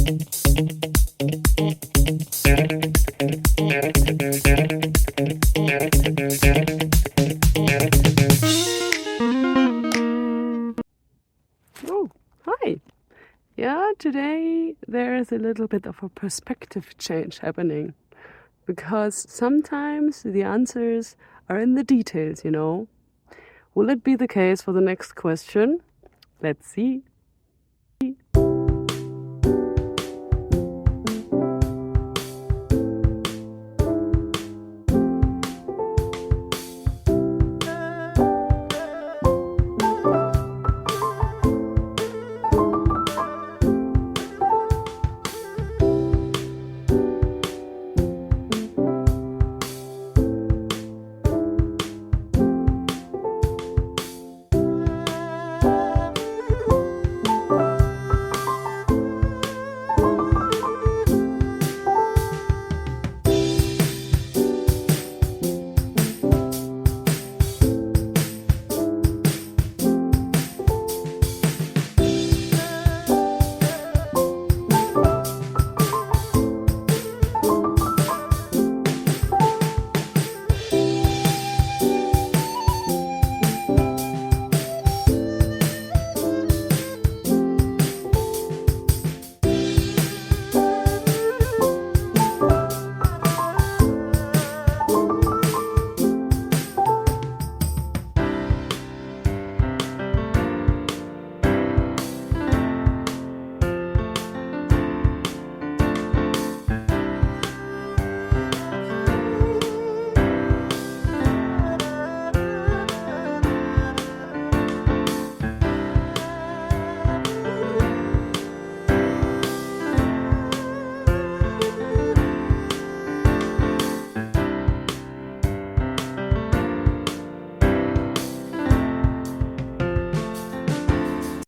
Oh, hi. Yeah, today there is a little bit of a perspective change happening because sometimes the answers are in the details, you know. Will it be the case for the next question? Let's see.